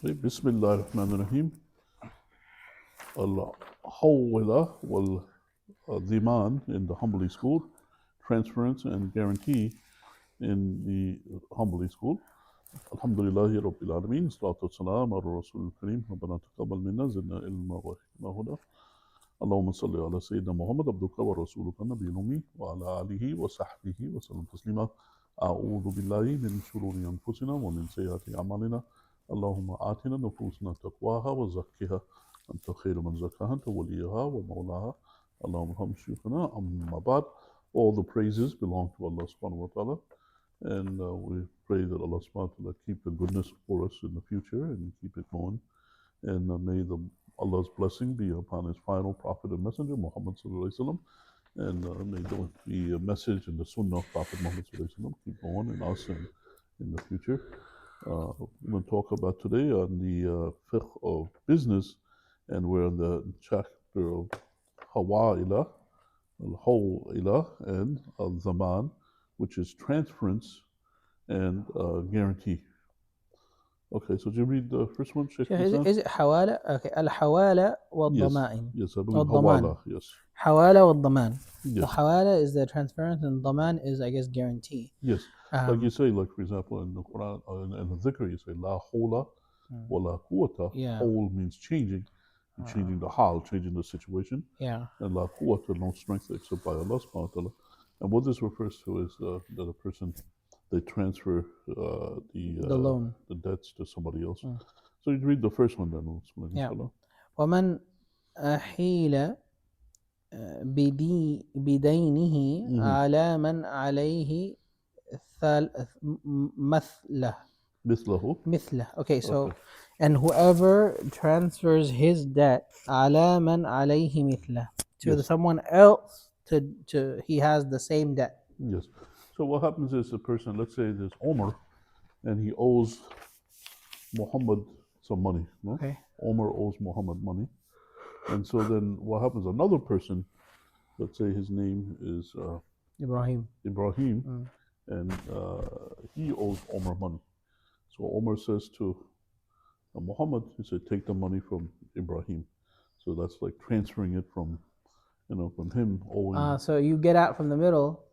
طيب بسم الله الرحمن الرحيم. الحولة والضمان in the Hanbali school, transference and guarantee in the Hanbali school. Alhamdulillahi Rabbil Alameen, salatu wassalam ala Rasul Kareem, Rabbana taqabbal minna, zidna ilma wa hikma huda. Allahumma salli ala Sayyidina Muhammad, abduka wa rasuluka nabiyil ummi, wa ala alihi wa sahbihi wa sallam taslima. A'udhu billahi min shururi anfusina wa min sayyati a'malina. اللهم آتنا نفوسنا تقواها وزكها أنت خير من زكاها أنت وليها ومولاها اللهم ارحم شيوخنا أما بعد. All the praises belong to Allah subhanahu wa ta'ala, and we pray that Allah subhanahu wa ta'ala keep the goodness for us in the future and keep it going, and may Allah's blessing be upon his final prophet and messenger Muhammad sallallahu alaihi wasallam, and may the message and the sunnah of Prophet Muhammad sallallahu alaihi wasallam keep going in us and in the future. We're going to talk about today on the fiqh of business, and we're in the chapter of Hawa'ila, al-Hawa'ila, and al-Zaman, which is transference and guarantee. Okay, so did you read the first one, Sheikh? Is it Hawala? Okay, al-Hawala wal-Dama'in. Yes, I believe Hawala, yes. Hawala wal-Daman. Yes. The Hawala is the transference and Daman is, I guess, guarantee. Yes. Like you say, like for example, in the Quran, in the Dhikr, you say La hawla wa la quwwata. Yeah. Hawl means changing. You're changing the hal, changing the situation. Yeah. And la quwwata, no strength except by Allah subhanahu wa ta'ala. And what this refers to is that a person, they transfer the loan, the debts to somebody else. So you read the first one then. We'll explain, yeah. inshallah. ومن أحيل بدينه على من عليه مثله. Okay, so and whoever transfers his debt على من عليه مثله to someone else to he has the same debt. Yes. So what happens is the person, let's say there's Omar, and he owes Muhammad some money. No? Okay. Omar owes Muhammad money, and so then what happens? Another person, let's say his name is Ibrahim. And he owes Omar money. So Omar says to Muhammad, he said, take the money from Ibrahim. So that's like transferring it from him owing. So you get out from the middle.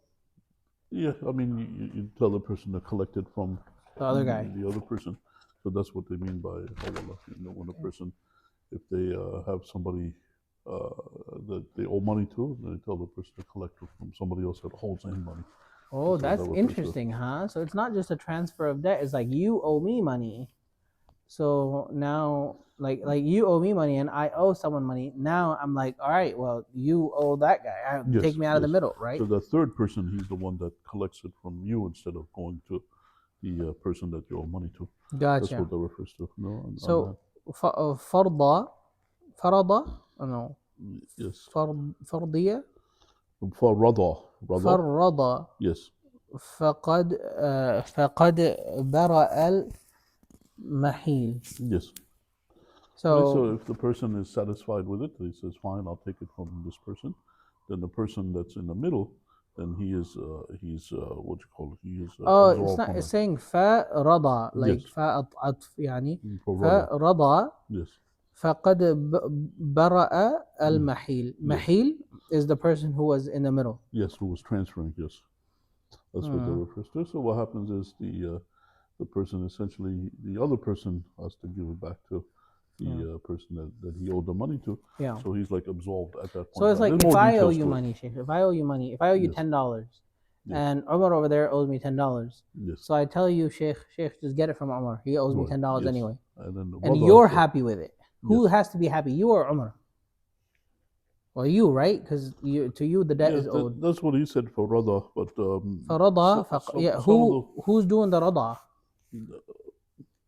Yeah, I mean, you tell the person to collect it from the other guy. The other person. So that's what they mean by hawala. When a person, if they have somebody that they owe money to, they tell the person to collect it from somebody else that holds any money. Oh, that's interesting, huh? So it's not just a transfer of debt. It's like you owe me money. So now, like you owe me money and I owe someone money. Now I'm like, all right, well, you owe that guy. Take me out of the middle, right? So the third person, he's the one that collects it from you instead of going to the person that you owe money to. Gotcha. That's what that refers to. So, farda, no. Yes. Fardiya. فرض. Yes. فقد برأ المحيل. Yes. So if the person is satisfied with it, he says, fine, I'll take it from this person. Then the person that's in the middle, then he's what you call it? He is it's saying فرض, like فعطف يعني فرض. Yes. فقد برأ المحيل. Mahil is the person who was in the middle. Yes, who was transferring. Yes, that's what that refers to. So what happens is the person, essentially, the other person has to give it back to the person that he owed the money to. Yeah. So he's like absolved at that point. So it's like if I owe you money, Sheikh, if I owe you $10, and Umar over there owes me $10. Yes. So I tell you, Sheikh, just get it from Umar. He owes me $10 anyway. And you're happy with it. Who has to be happy, you or Umar? Well, you, right? Because to you the debt is owed. That's what he said for Rada, but who's doing the Rada?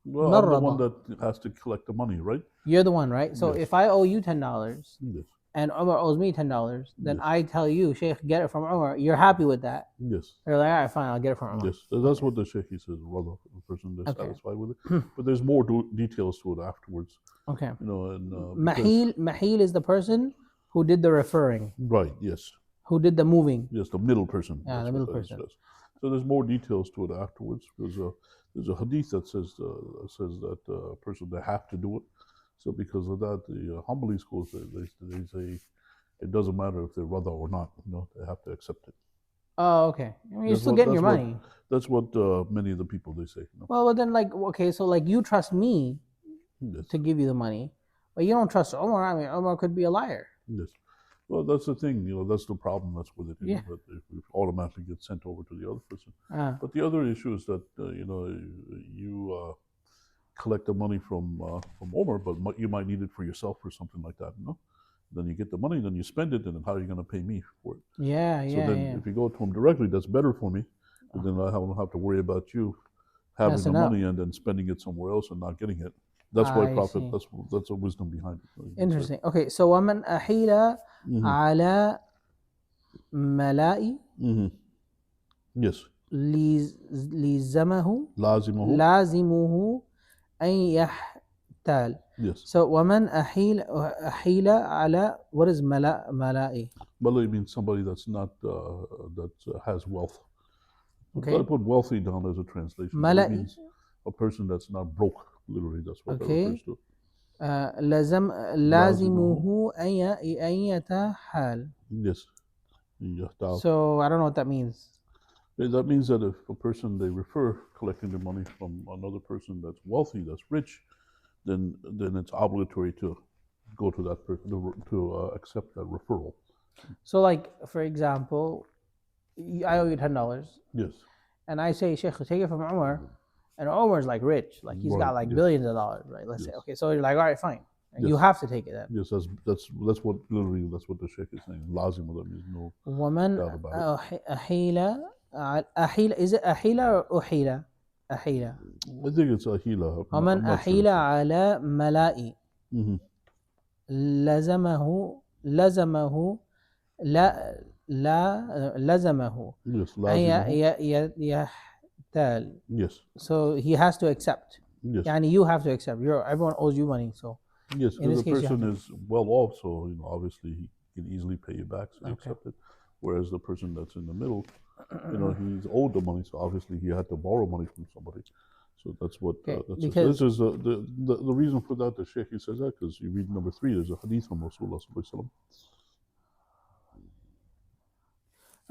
Well, I'm the one that has to collect the money, right? You're the one, right? So if I owe you $10 yes. and Umar owes me $10, then I tell you, Sheikh, get it from Umar. You're happy with that? Yes. You're like, all right, fine, I'll get it from Umar. Yes, that's what the Sheikh says, Rada, the person that's satisfied with it. But there's more details to it afterwards. Okay. And Mahil is the person who did the referring. Right, yes. Who did the moving. Yes, the middle person. Yeah, the middle person. So there's more details to it afterwards, because there's a hadith that says that a person they have to do it. So because of that, the Hanbali schools they say it doesn't matter if they're rada or not. They have to accept it. Oh, okay. I mean, you're That's still what getting that's your what money. that's what many of the people they say. Well, then, like, okay, so like you trust me Yes. to give you the money, but you don't trust Omar. I mean, Omar could be a liar. Yes. Well, that's the thing. That's the problem. That's with it. Yeah. That it automatically gets sent over to the other person. Ah. But the other issue is that you collect the money from Omar, but you might need it for yourself or something like that. Then you get the money, then you spend it, and then how are you going to pay me for it? Yeah, So yeah, then, yeah. if you go to him directly, that's better for me. But then I don't have to worry about you having Messing the up. money and then spending it somewhere else and not getting it. That's why I Prophet. see. That's a wisdom behind it. Interesting. Okay, so ومن أحيل على ملاء Yes. لزمه لازمه. أن يحتال. Yes. So ومن أحيل على, what is ملاء? Malay means somebody that's not that has wealth. Okay. I put wealthy down as a translation. It means a person that's not broke. Literally, that's what that refers to. لازمه أن يتحال. Yes. So I don't know what that means. That means that if a person they refer collecting the money from another person that's wealthy, that's rich, then it's obligatory to go to that person to accept that referral. So, like, for example, I owe you $10. Yes. And I say, Sheikh, take it from Umar, and Umar's like rich, like he's got like billions of dollars, right? Let's say, okay, so you're like, all right, fine, you have to take it then. Yes, that's what literally that's what the Sheikh is saying. Lazim, that means no doubt about it. أحيل, is it أحيلة or أحيلة? أحيلة. I think it's ahila. ومن أحيل على ملاء لزمه لزمه يحتال. Yes. So he has to accept. Yes. Yani you have to accept. Everyone owes you money, so. Yes, because the person is well off, so obviously he can easily pay you back, so you accept it. Whereas the person that's in the middle, he's owed the money, so obviously he had to borrow money from somebody. So that's what. This is the reason for that. The Sheikh he says that because you read number 3. There's a hadith from Rasulullah sallallahu alaihi wasallam.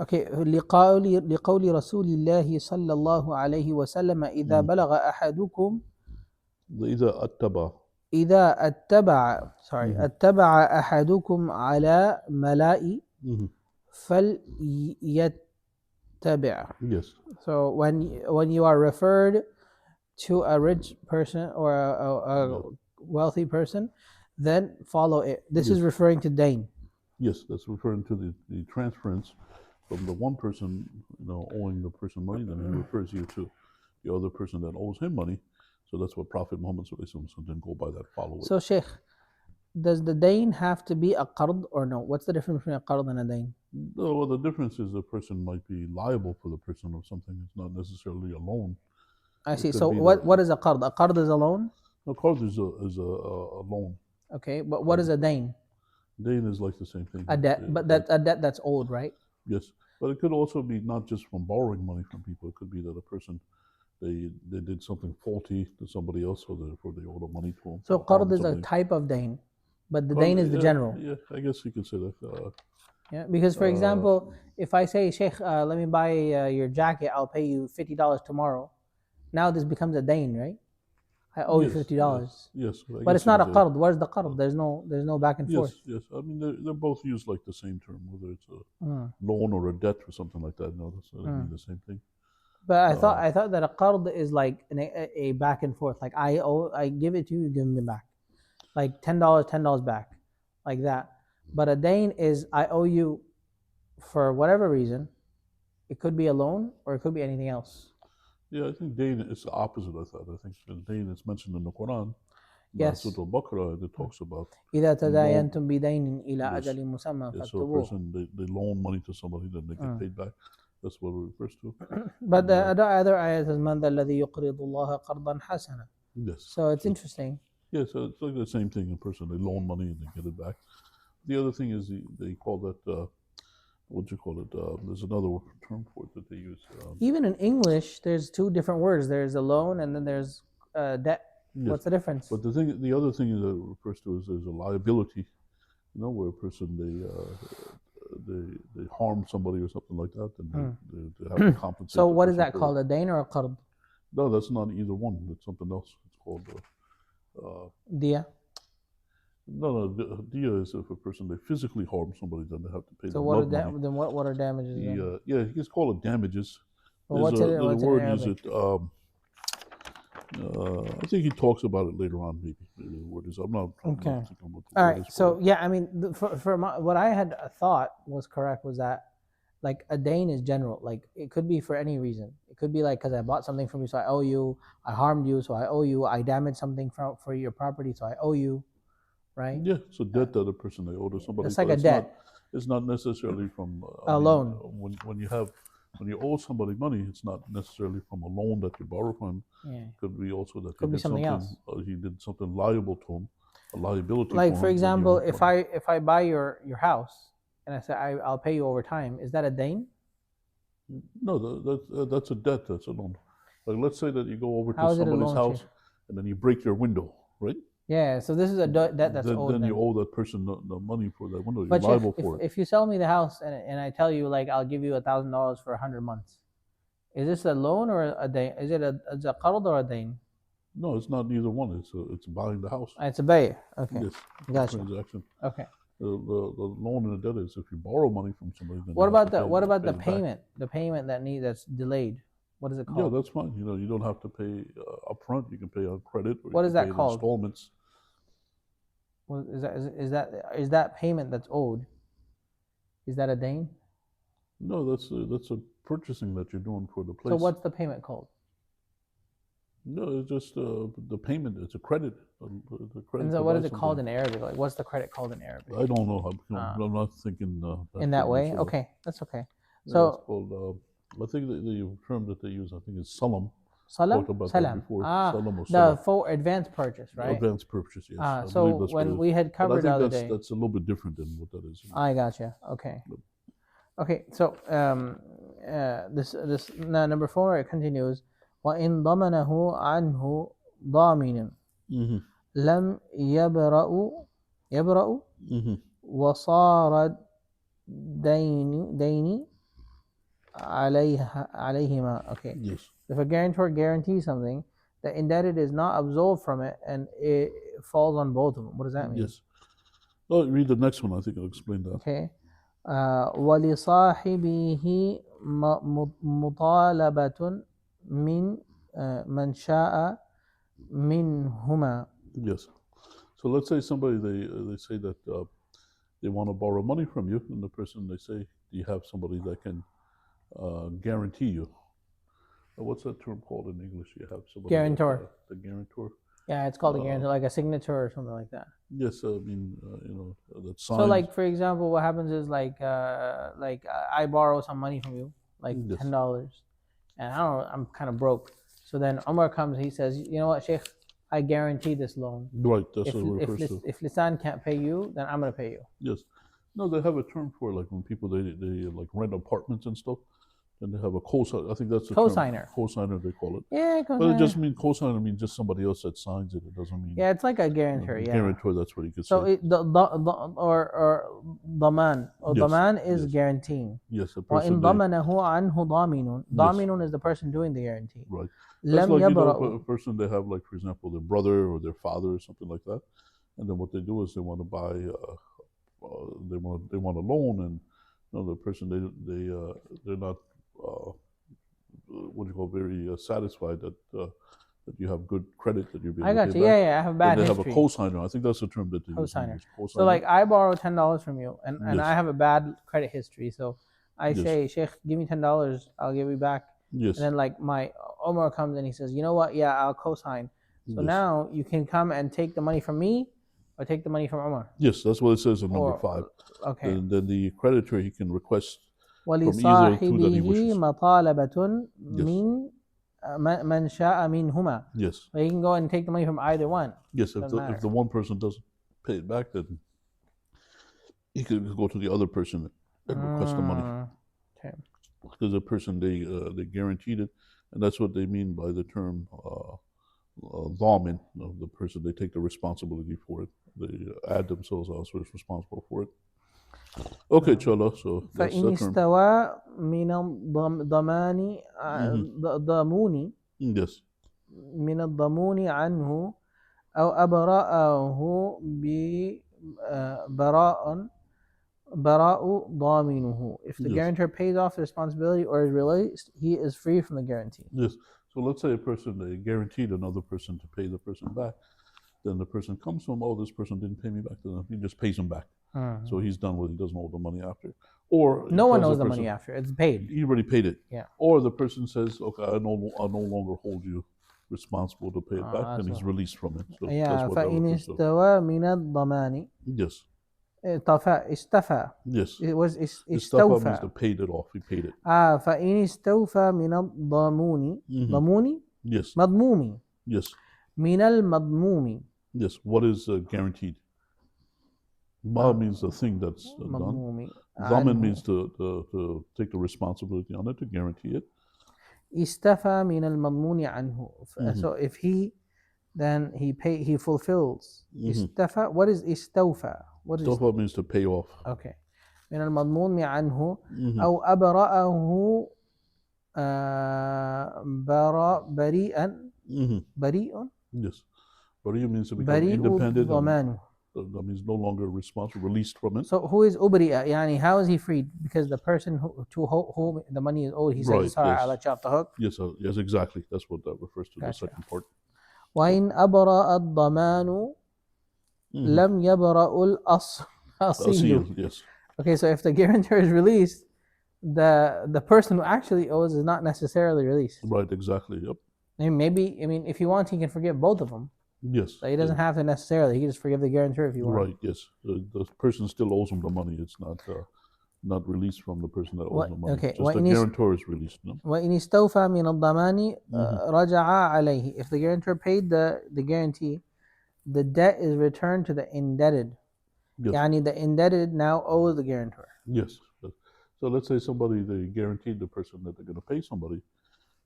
Okay, لقول رسول الله صلى الله عليه وسلم إذا بلغ أحدكم إذا اتبع أحدكم على ملاء فليتبع. Yes. So when you are referred to a rich person or a wealthy person, then follow it. This is referring to dain. Yes, that's referring to the transference from the one person, owing the person money, then he refers you to the other person that owes him money. So that's what Prophet Muhammad didn't go by that, follow it. So Sheikh, does the dain have to be a qard or no? What's the difference between a qard and a dain? No, well, the difference is the person might be liable for the person of something. It's not necessarily a loan. I see. So what is a qard? A qard is a loan? A qard is a loan. Okay, but what is a dain? Dain is like the same thing. A debt, but a debt that's owed, right? Yes, but it could also be not just from borrowing money from people. It could be that a person they did something faulty to somebody else, so therefore they owe the money to them. So qard is a type of dain, but the dain is the general. Yeah, I guess you could say that. Yeah, because for example, if I say, Sheikh, let me buy your jacket, I'll pay you $50 tomorrow. Now this becomes a dain, right? I owe you $50. Yes. But it's not a qard. Where's the qard? There's no back and forth. Yes. I mean, they're both used like the same term, whether it's a loan or a debt or something like that. No, that's mean the same thing. But I thought that a qard is like a back and forth. Like I give it to you, you give me back. Like $10 back, like that. But a dain is I owe you for whatever reason. It could be a loan or it could be anything else. Yeah, I think dain is the opposite. I think dain is mentioned in the Quran. Yes. Surah Al-Baqarah, it talks about إذا تداينتم بدين إلى أجل مسمى so a فاكتبوه. person they loan money to somebody, then they get paid back. That's what it refers to. But the other ayat is من ذا الذي يقرض الله قرضا حسنا. Yes. So it's interesting. Yeah, so it's like the same thing. A person they loan money and they get it back. The other thing is they call that what do you call it? There's another term for it that they use. Even in English, there's two different words. There's a loan and then there's debt. Yes. What's the difference? But the other thing that it refers to is there's a liability, where a person they harm somebody or something like that, and they have to compensate. So what is that called? A dain or a qard? No, that's not either one. It's something else. It's called Dia. No, dia is if a person they physically harm somebody, then they have to pay. So what are damages? Yeah, you can call it damages. Well, what's it in word is Arabic? it. I think he talks about it later on. Maybe the word is. I'm not Okay. thinking what the All word right. is So for it. yeah, I mean, what I had thought was correct was that like a dain is general. Like it could be for any reason. It could be like because I bought something from you, so I owe you. I harmed you, so I owe you. I damaged something for your property, so I owe you. Right? Yeah, it's a debt that a person they owe to somebody. It's like but a debt. It's not necessarily from A loan. When you owe somebody money, it's not necessarily from a loan that you borrow from. Yeah. It could be also that Could he be did something else. He did something liable to him, a liability. Like for for him that he example, owed from him. if I buy your house and I say I'll pay you over time, is that a dain? No, that's a debt. That's a loan. Like let's say that you go over How to is it a somebody's loan, house Sheikh? and then you break their window, right? Yeah. So this is a debt that's owed. Then you owe that person the money for that window. You're But liable Sheikh, for it. if you sell me the house and I tell you like I'll give you $1,000 for 100 months, is this a loan or a dain? Is it a qard or a dain? No, it's not neither one. It's buying the house. It's a bay. Okay. Yes, Gotcha. transaction. Okay. The loan and the debt is if you borrow money from somebody. Then What you have about to the pay the it back. payment? The payment that's delayed. What is it Yeah, called? that's fine. You don't have to pay upfront. You can pay on credit. Or What you is can that pay in called? installments. What is that payment that's owed? Is that a dain? No, that's a purchasing that you're doing for the place. So what's the payment called? No, it's just the payment. It's a credit. The credit And so to what buy is it called something. in Arabic? Like what's the credit called in Arabic? I don't know. I'm not thinking In that way? sort of- Okay, that's okay. Yeah, So it's called. I think the term that they use, I think, is salam. salam, Talked about salam. that before. Ah, Salam or the salam. for advanced purchase, right? Advanced purchase, yes. I So believe that's what when it is. we had But I covered the think other day, that's a little bit different than what that is. I gotcha. Okay. Okay. So this now number 4 it continues. وإن ضمنه عنه ضامن Mm-hmm. لم يبرأ Mm-hmm. وصار دين عليهما. Okay. Yes. If a guarantor guarantees something, the indebted is not absolved from it, and it falls on both of them. What does that mean? Yes. Oh, read the next one. I think I'll explain that. Okay. ولصاحبه مطالبة من شاء منهما. Yes. So let's say somebody they say that they want to borrow money from you, and the person they say, do you have somebody that can guarantee you? What's that term called in English? You have somebody Guarantor. The guarantor. Yeah, it's called a guarantor, like a signature or something like that. Yes, I mean that signs. So, like for example, what happens is like I borrow some money from you, like Yes. $10, and I don't know, I'm kind of broke. So then Omar comes, he says, you know what, Sheikh, I guarantee this loan. Right, that's what it refers to. If Lisan can't pay you, then I'm gonna pay you. Yes. No, they have a term for like when people they like rent apartments and stuff, and they have a cosigner. I think that's the Cosigner. term. Cosigner, they call it. Yeah, But it just means cosigner means just somebody else that signs it. It doesn't mean. yeah, it's like a guarantor. Yeah. Guarantor, that's what you could So say. or daman. Or Yes, daman is yes. guaranteeing. Yes, a Or person. in ضمنه عنه ضامن. ضامن is the person doing the guarantee. Right. لم That's like يبرأ. a person they have like, for example, their brother or their father or something like that, and then what they do is they want to buy, they want a loan, and the person they're not what do you call very satisfied that that you have good credit that you're being. I got you. Yeah, I have bad They have history. a cosigner. I think that's the term that they use. Cosigner. Cosigner. So like I borrow $10 from you, and Yes. I have a bad credit history. So I Yes. say, Sheikh, give me $10, I'll give you back. Yes. And then like my Omar comes and he says, you know what? Yeah, I'll cosign. So Yes. now you can come and take the money from me, or take the money from Omar. Yes, that's what it says in number Or- 5. Okay. And then the creditor he can request either two that he ولصاحبه wishes. مطالبة Yes. من شاء منهما. Yes. So he can go and take the money from either one. Yes, if Doesn't if matter. the one person doesn't pay it back, then he could go to the other person and request the money. Okay. Because the person they guaranteed it, and that's what they mean by the term dhamin, the person they take the responsibility for it. They add themselves as responsible for it. Okay, inshallah. So that's فإن the term. استوى من الضمان ضموني Yes. من الضمون عنه أو أبرأه براء ضامنه. If the Yes. guarantor pays off the responsibility or is released, he is free from the guarantee. Yes. So let's say a person, they guaranteed another person to pay the person back. Then the person comes to him, oh, this person didn't pay me back. Then he just pays him back. So he's done with it. He doesn't owe the money after. Or No he one tells owes the person, money after. It's paid. he already paid it. Yeah. Or the person says, okay, I no longer hold you responsible to pay it back, and he's released from it. So Yeah. that's what that فإن refers to. استوى من الضمان Yes. استفى. Yes. It was Istafa means استوفى. to paid it off. He paid it. فإن استوفى من الضمون ضموني Yes. مضمومي Yes. من المضموم. Yes. What is guaranteed? Ma means the thing that's done. مضموم Dhaman means to take the responsibility on it, to guarantee it. استفى من المضمون عنه. So if he then he fulfills. استفى. What is استوفى? What is Istafa means to pay off. Okay. من المضمون عنه أو أبرأه بريئا بريء. Yes. Bari means to become independent. ضمانه. That means no longer responsible, released from it. So who is أبرئ? يعني how is he freed? Because the person to whom the money is owed, he says, Right, sorry, yes. I'll let you off the hook. Yes, yes, exactly. That's what that refers to, Gotcha. the second part. وإن أبرأ الضمان لم يبرأ الأصيل. Asil, yes. Okay, so if the guarantor is released, the person who actually owes is not necessarily released. Right, exactly. Yep. And maybe, if he wants, he can forgive both of them. Yes. So he doesn't have to necessarily. He can just forgive the guarantor if he wants. Right, yes. The person still owes him the money. It's not released from the person that owes the money. Okay. Just the guarantor is released. No? وإن استوفى من الضمان رجع عليه. If the guarantor paid the guarantee, the debt is returned to the indebted. Yes. Yani the indebted now owes the guarantor. Yes. So let's say they guaranteed the person that they're going to pay somebody,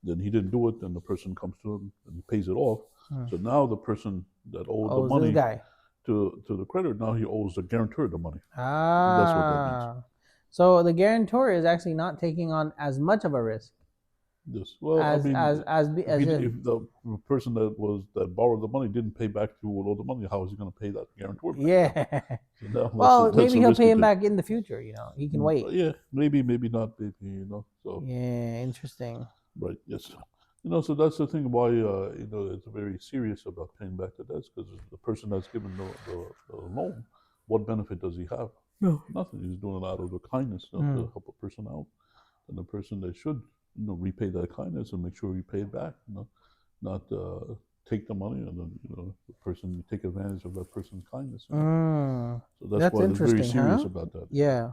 then he didn't do it, then the person comes to him and he pays it off. So now the person that owed the money to the creditor, now he owes the guarantor the money. That's what that means. So the guarantor is actually not taking on as much of a risk. Yes. Well, if the person that borrowed the money didn't pay back who owed the money, how is he going to pay that guarantor back? Yeah. So well, maybe he'll pay him back in the future. He can wait. Yeah, maybe not. Maybe So. Yeah, interesting. Right. Yes. So that's the thing why it's very serious about paying back the debts, because the person that's given the loan, what benefit does he have? No. Nothing. He's doing it out of the kindness to help a person out, and the person that should repay that kindness and make sure you pay it back. Not take the money and then the person take advantage of that person's kindness. So that's why it's very serious about that. Yeah.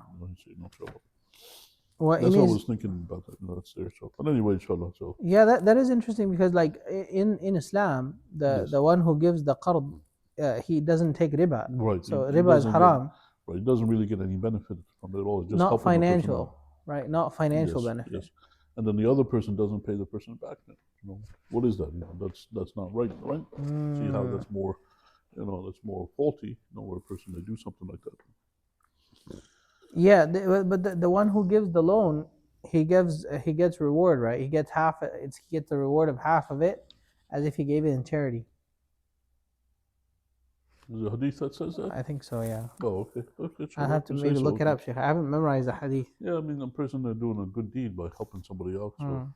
Well, that's what I was thinking about that. That's there. So, but anyway, inshallah. So yeah, that is interesting, because like in Islam, the one who gives the qard, he doesn't take riba. Right. So riba is haram. Right. He doesn't really get any benefit from it at all. It's just not financial. Right. Not financial benefit. Yes. And then the other person doesn't pay the person back. Then, what is that? That's not right. Right. See how that's more, that's more faulty. Where a person may do something like that. Yeah, but the one who gives the loan, he gets reward, right? He gets he gets the reward of half of it, as if he gave it in charity. Is there a hadith that says that? I think so, yeah. Oh, okay. I have to maybe look it up, Sheikh. I haven't memorized the hadith. Yeah, I mean, a person that's doing a good deed by helping somebody else. So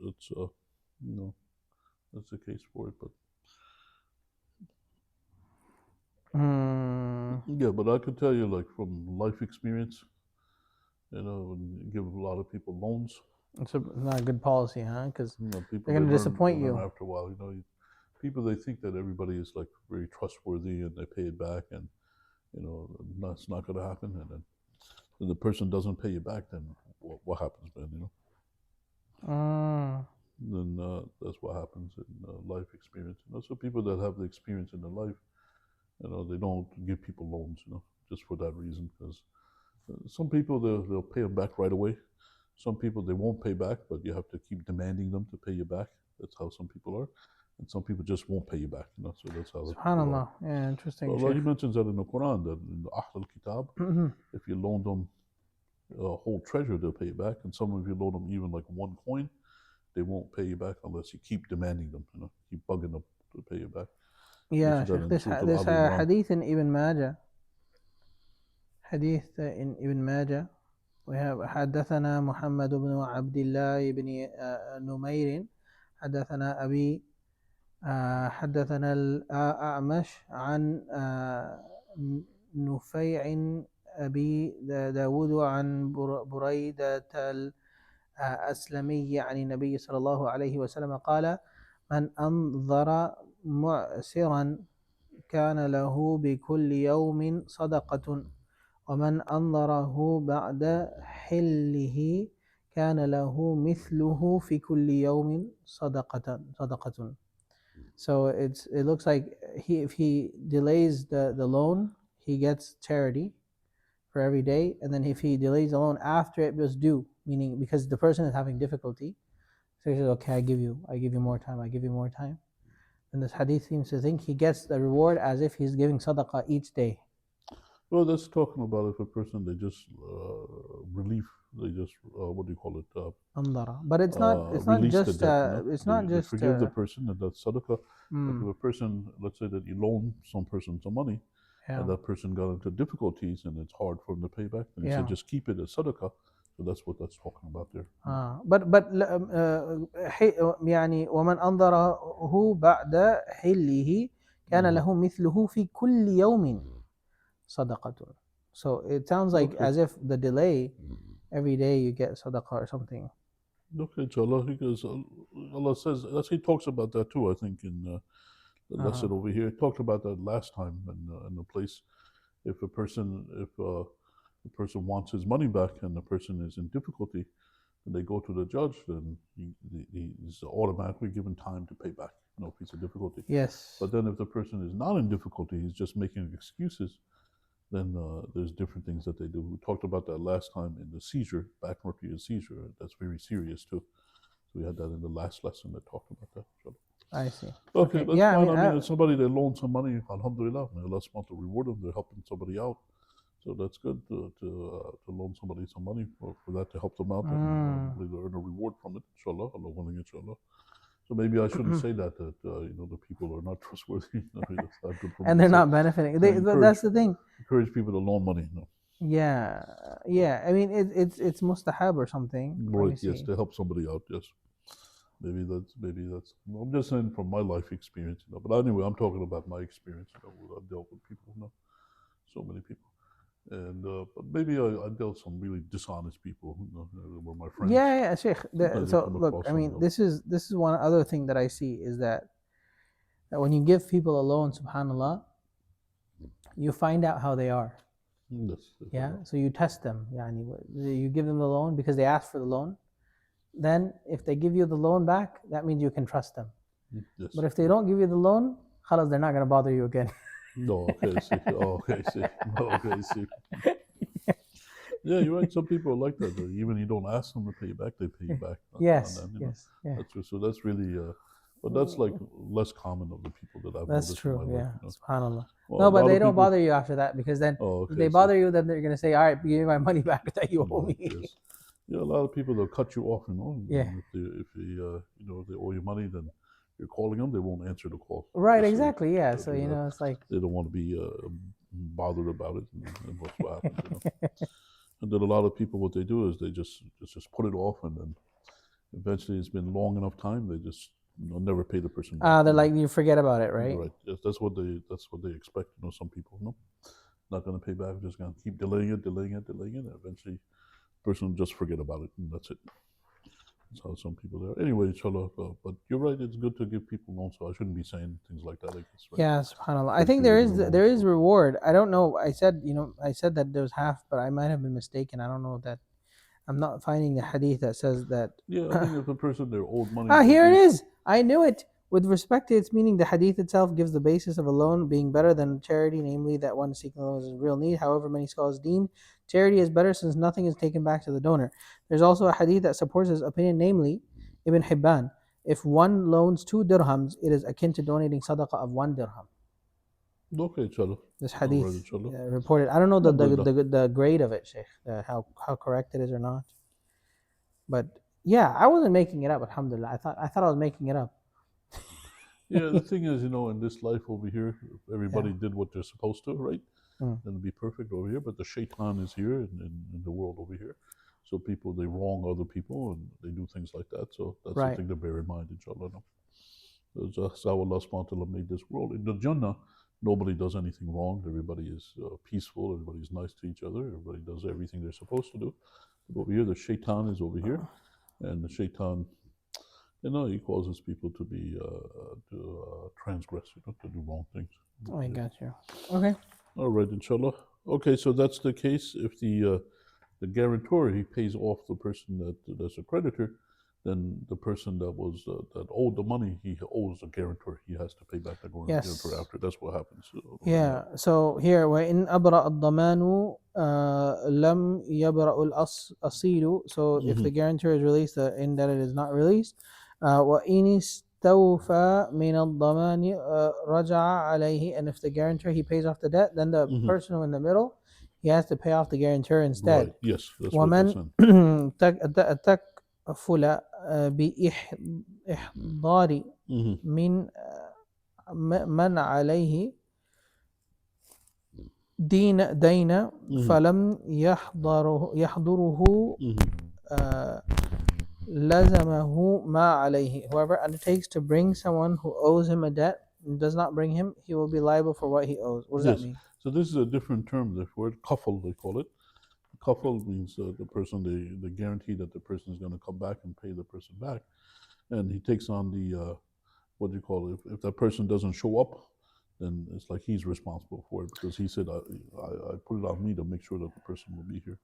it's that's the case for it. But yeah, but I can tell you, like from life experience, when you give a lot of people loans. It's not a good policy, huh? Because they're going to disappoint you after a while. People, they think that everybody is like very trustworthy and they pay it back, and that's not going to happen. And then when the person doesn't pay you back, then what happens then? Then that's what happens in life experience. So people that have the experience in their life, they don't give people loans, just for that reason, because Some people they'll pay them back right away. Some people they won't pay back, but you have to keep demanding them to pay you back. That's how some people are, and some people just won't pay you back. So that's how the people are. Subhanallah. Yeah, interesting, So Allah, Sheikh. He mentions that in the Quran that in the Ahl Kitab, if you loan them a whole treasure, they'll pay you back, and some of you loan them even like one coin, they won't pay you back unless you keep demanding them. Keep bugging them to pay you back. Yeah, Mentions that Sheikh. in This Surah this Al Imran. hadith in Ibn Majah. Hadith in Ibn Majah. We have حدثنا محمد بن عبد الله بن نمير حدثنا أبي حدثنا الأعمش عن نفيع أبي داود عن بريدة الأسلمي عن النبي صلى الله عليه وسلم قال من أنظر معسرا كان له بكل يوم صدقة ومن أنظره بعد حله كان له مثله في كل يوم صدقة. So it looks like if he delays the loan, he gets charity for every day, and then if he delays the loan after it was due, meaning because the person is having difficulty, so he says, okay, I give you more time, and this hadith seems to think he gets the reward as if he's giving sadaqah each day. Well, that's talking about if a person they just relief, they just what do you call it? Andara. But it's not release just the debt. it's not They just forgive the person, and that's sadaqah. Like if mm, a person, let's say that you loan some person some money, yeah, and that person got into difficulties, and it's hard for him to pay back, and you yeah. said just keep it as sadaqah. So that's what that's talking about there. but يعني ومن أنظره بعد حله كان له مثله في كل يوم صدقة. So it sounds like Okay. as if the delay every day you get sadaqah or something. Okay, inshallah, because Allah says, He talks about that too, I think, in the lesson over here. He talked about that last time in the place. If a person, if the person wants his money back and the person is in difficulty, and they go to the judge, then he's automatically given time to pay back, if he's in difficulty. Yes. But then if the person is not in difficulty, he's just making excuses, then there's different things that they do. We talked about that last time in the seizure, back-repeated seizure. That's very serious too. So we had that in the last lesson that talked about that. So. I see. Okay, that's yeah, fine. I mean, It's somebody that loans some money, alhamdulillah. May Allah want to reward them. They're helping somebody out. So that's good to loan somebody some money for that to help them out and they earn a reward from it, inshallah, Allah willing, inshallah. So maybe I shouldn't say that the people are not trustworthy. That's not good for me and to they're say. not benefiting. That's the thing. Encourage people to loan money. No. Yeah. I mean, it's mustahab or something. Right. Yes, to help somebody out. Yes. Maybe that's. I'm just saying from my life experience. But anyway, I'm talking about my experience. I've dealt with people. So many people. And but maybe I dealt some really dishonest people. Were my friends. Yeah, Sheikh. So look, I mean, this is one other thing that I see is that when you give people a loan, subhanallah, you find out how they are. Yes. Yeah. So you test them. You give them the loan because they asked for the loan. Then if they give you the loan back, that means you can trust them. Yes. But if they don't give you the loan, khalas, they're not going to bother you again. No, okay, see. Oh, okay, see. Okay, see. Yeah, you're right. Some people are like that. Even you don't ask them to pay you back, they pay you back. Yes. Yeah. That's true. So that's really, but that's like less common of the people that I've noticed. That's true. In my life, Subhanallah. Well, No, but they don't bother you after that because then if they bother you, then they're going to say, all right, give me my money back that you owe me. Yes. Yeah, a lot of people, they'll cut you off, Yeah. If they owe you money, then you're calling them, they won't answer the call. Right, exactly, yeah. So, it's like... They don't want to be bothered about it and what's what happens, And then a lot of people, what they do is they just put it off, and then eventually it's been long enough time, they just never pay the person back. They're like, you forget about it, right? Right, yes, that's what they expect, some people, not going to pay back, just going to keep delaying it, and eventually the person will just forget about it, and that's it. That's how some people are. Anyway, inshallah, but you're right. It's good to give people loans, so I shouldn't be saying things like that. I guess, right? Yeah, subhanallah. I think there is reward. I don't know. I said that there was half, but I might have been mistaken. I don't know that. I'm not finding the hadith that says that. Yeah, I think if a person they're owed money. Here it is. I knew it. With respect to its meaning, the hadith itself gives the basis of a loan being better than charity, namely that one seeking a loan is in real need. However, many scholars deem charity is better since nothing is taken back to the donor. There's also a hadith that supports this opinion, namely Ibn Hibban. If one loans 2 dirhams, it is akin to donating sadaqah of 1 dirham. Okay, inshallah. This All right, hadith inshallah. reported. I don't know Alhamdulillah. the grade of it, Sheikh, how correct it is or not. But yeah, I wasn't making it up. Alhamdulillah, I thought I was making it up. Yeah, the thing is, in this life over here, if everybody did what they're supposed to, right? Mm. Then it'd be perfect over here. But the shaitan is here in the world over here. So people, they wrong other people and they do things like that. So that's the thing to bear in mind, inshallah. No? That's how Allah subhanahu wa ta'ala made this world. In the Jannah, nobody does anything wrong. Everybody is peaceful. Everybody's nice to each other. Everybody does everything they're supposed to do. But over here, the shaitan is over here. And the shaitan, he causes people to be to transgress, to do wrong things. Oh, I got you. Okay. All right, inshallah. Okay, so that's the case. If the guarantor, he pays off the person that's a creditor, then the person that owed the money, he owes the guarantor. He has to pay back the guarantor after. That's what happens. Yeah. So here, وَإِنْ أَبْرَأَ الضَّمَانُ لَمْ يَبْرَأُ الْأَصِيلُ. So if the guarantor is released, the indebted is not released. وَإِنِ اسْتَوْفَى مِنَ الضَّمَانِ رَجَعَ عَلَيْهِ. And if the guarantor, he pays off the debt, then the person in the middle, he has to pay off the guarantor instead. Right. Yes, that's وَمَنْ تكفل بإحضار من عليه دين فلم يحضره لزمه ما عليه. Whoever undertakes to bring someone who owes him a debt and does not bring him, he will be liable for what he owes. What does that mean? So this is a different term. The word kafal, they call it. Kafal means the person, they guarantee that the person is going to come back and pay the person back. And he takes on the, what do you call it? If that person doesn't show up, then it's like he's responsible for it because he said, I put it on me to make sure that the person will be here.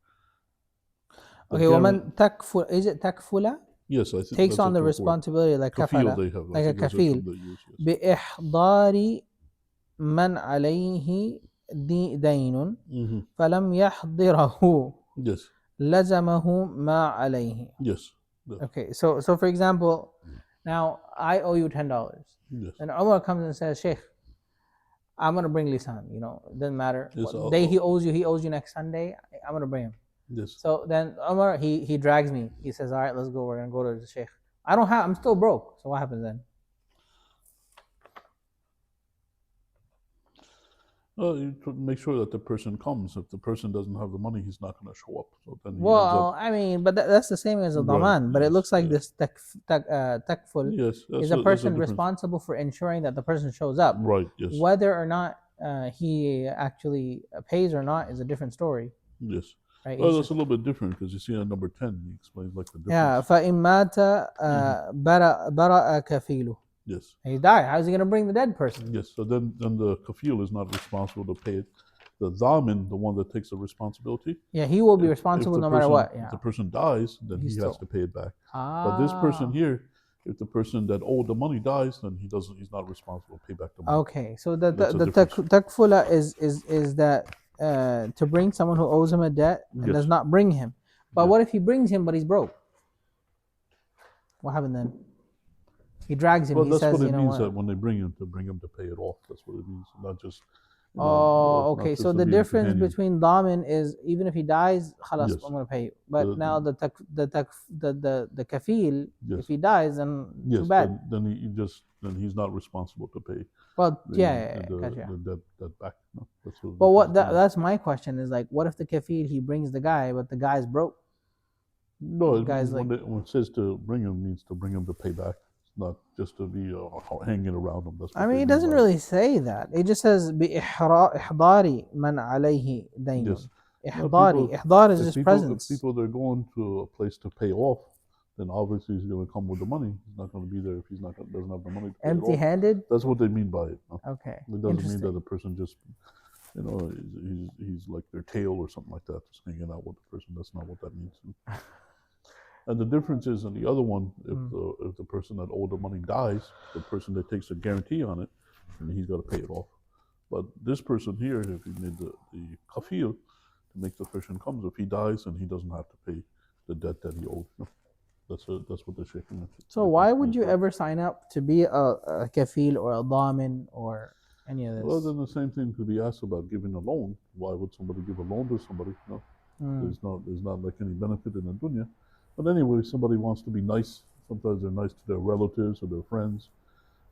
Okay, وَمَنْ تَكْفُلَ, is it تَكْفُلَ? Yes, I think takes on the responsibility like kafala, like a kafil. بإحضار من عليه دين فلم يحضره لزمه ما عليه. Yes. Okay, so for example, now I owe you $10. Yes. And Umar comes and says, Sheikh, I'm gonna bring Lisan. It doesn't matter. Yes, what day he owes you next Sunday. I'm gonna bring him. Yes. So then Umar, he drags me. He says, all right, let's go. We're gonna go to the Sheikh. I'm still broke. So what happens then? Well, you make sure that the person comes. If the person doesn't have the money, he's not going to show up. So then but that's the same as a daman. But it looks like this takful is a person responsible for ensuring that the person shows up. Right. Yes. Whether or not he actually pays or not is a different story. Yes. Right? Well, that's a little bit different because you see on number 10, he explains like the difference. Yeah. فَإِن مَاتَ بَرَأَ كَفِيلُ. Yes. He died. How's he going to bring the dead person? Yes. So then the kafil is not responsible to pay it. The dhamin, the one that takes the responsibility. Yeah, he will be responsible no matter what. Yeah. If the person dies, then he has to pay it back. But this person here, if the person that owed the money dies, then he's not responsible to pay back the money. Okay. So the takfula is that to bring someone who owes him a debt and does not bring him. But what if he brings him but he's broke? What happened then? He drags him. Well, he that's says, what it means that when they bring him to pay it off. That's what it means, not just. Okay. So the difference between damin is even if he dies, khalas, I'm going to pay you. But now the kafil, if he dies, then too bad. Then he's not responsible to pay. Well, the debt back. No, that's my question is like, what if the kafil he brings the guy, but the guy's broke? No, when it says to bring him, means to bring him to pay back. Not just to be hanging around him. It doesn't really say that. It just says بإحضار من عليه دين. إحضار is just presence. If people they're going to a place to pay off, then obviously he's going to come with the money. He's not going to be there if doesn't have the money to pay empty-handed. That's what they mean by it. No? Okay. It doesn't mean that the person just he's like their tail or something like that, just hanging out with the person. That's not what that means. And the difference is in the other one, if the person that owed the money dies, the person that takes a guarantee on it, and he's got to pay it off. But this person here, if he made the kafil to make the person comes, if he dies, then he doesn't have to pay the debt that he owed. That's what they're shaking. So why would you ever sign up to be a kafil or a damin or any of this? Well, then the same thing could be asked about giving a loan. Why would somebody give a loan to somebody? No, there's not like any benefit in the dunya. But anyway, somebody wants to be nice. Sometimes they're nice to their relatives or their friends.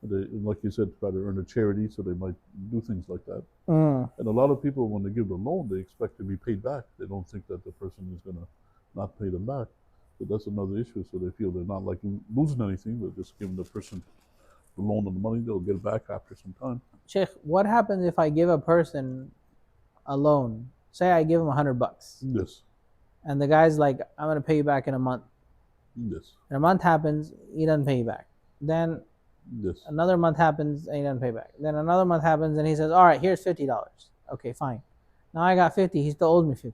They, like you said, try to earn a charity, so they might do things like that. And a lot of people, when they give the loan, they expect to be paid back. They don't think that the person is going to not pay them back. So that's another issue. So they feel they're not like losing anything. They're just giving the person the loan and the money. They'll get it back after some time. Sheikh, what happens if I give a person a loan? Say I give him $100. Yes. And the guy's like, I'm going to pay you back in a month. Yes. And a month happens, he doesn't pay you back. Then Yes. another month happens and he doesn't pay back. Then another month happens and he says, all right, here's $50. Okay, fine. Now I got 50, he still owes me 50.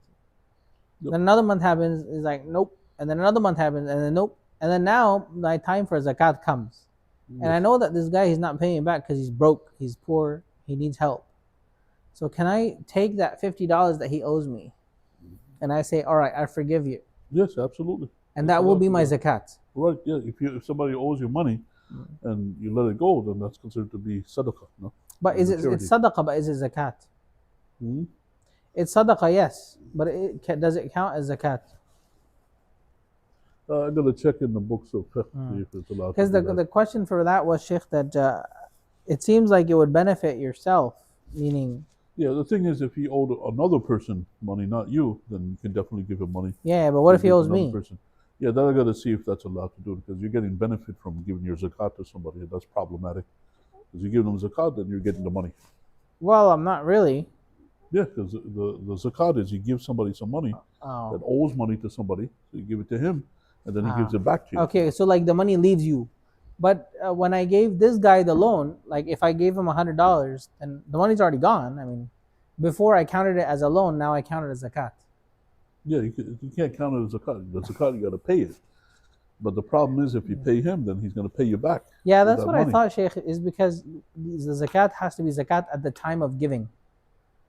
Yep. Then another month happens, he's like, nope. And then another month happens and then nope. And then now my time for zakat comes. Yes. And I know that this guy, he's not paying back because he's broke, he's poor, he needs help. So can I take that $50 that he owes me and I say, all right, I forgive you? Yes, absolutely. And that will be my zakat. Right, yeah. If somebody owes you money and you let it go, then that's considered to be sadaqah. No? But it's sadaqah, but is it zakat? It's sadaqah, yes. But does it count as zakat? I got to check in the books of fiqh, see if it's allowed. Because the question for that was, Sheikh, that it seems like it would benefit yourself, meaning... Yeah, the thing is, if he owed another person money, not you, then you can definitely give him money. Yeah, but what if he owes me? Person. Yeah, then I got to see if that's allowed to do it, because you're getting benefit from giving your zakat to somebody, and that's problematic. Because you give them zakat, then you're getting the money. Well, I'm not really. Yeah, because the zakat is you give somebody some money that owes money to somebody, so you give it to him, and then he gives it back to you. Okay, so like the money leaves you. But when I gave this guy the loan, like if I gave him $100, then the money's already gone. I mean, before I counted it as a loan, now I count it as zakat. Yeah, you can't count it as zakat. The zakat, you got to pay it. But the problem is, if you pay him, then he's going to pay you back. Yeah, that's what money. I thought, Sheikh, is because the zakat has to be zakat at the time of giving.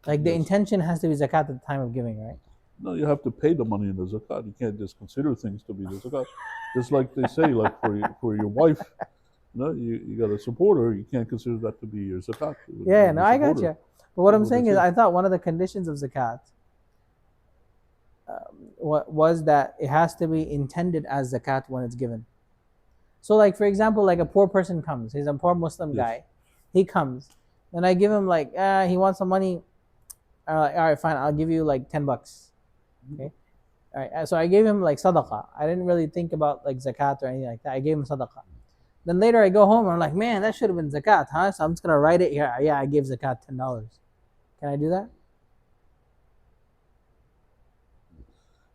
Like the intention has to be zakat at the time of giving, right? No, you have to pay the money in the zakat. You can't just consider things to be the zakat. Just like they say, like for your wife, you got to support her. You can't consider that to be your zakat. Yeah, no, I got you. But what I'm saying is, I thought one of the conditions of zakat was that it has to be intended as zakat when it's given. So, like for example, like a poor person comes. He's a poor Muslim guy. He comes, and I give him like, he wants some money. All right, fine. I'll give you like $10. Okay. All right. So I gave him like sadaqah. I didn't really think about like zakat or anything like that. I gave him sadaqah. Then later I go home and I'm like, man, that should have been zakat, huh? So I'm just gonna write it here. Yeah, I gave zakat $10. Can I do that?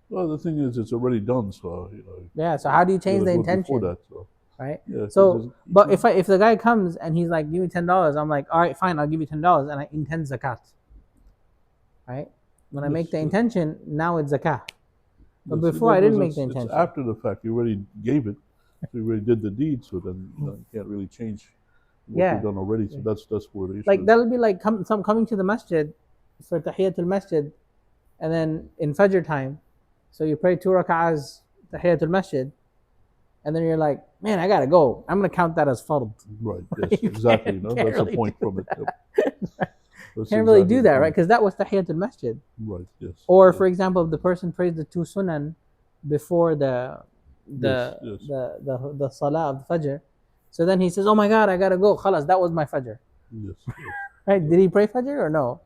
Well, the thing is, it's already done, so Yeah. So how do you change the intention? That, so. Right. Yeah, so, but if the guy comes and he's like, give me $10, I'm like, all right, fine, I'll give you $10, and I intend zakat. Right. When I make the intention, now it's zakah. But before I didn't make the intention. It's after the fact. You already gave it. So you already did the deed. So then you can't really change what you've done already. So that's where the issue like is. That'll be like coming to the masjid for tahiyatul masjid, and then in Fajr time, so you pray 2 rak'ahs tahiyatul masjid, and then you're like, man, I gotta go. I'm gonna count that as fard. Right. Yes. Exactly. That's really the point from it. Can't really do that, right? Because that was tahiyatul masjid. Right. Yes. Or for example, if the person prays the 2 sunan before the salah of the fajr, so then he says, "Oh my God, I gotta go. Khalas, that was my fajr." Yes. Right? Did he pray fajr or no?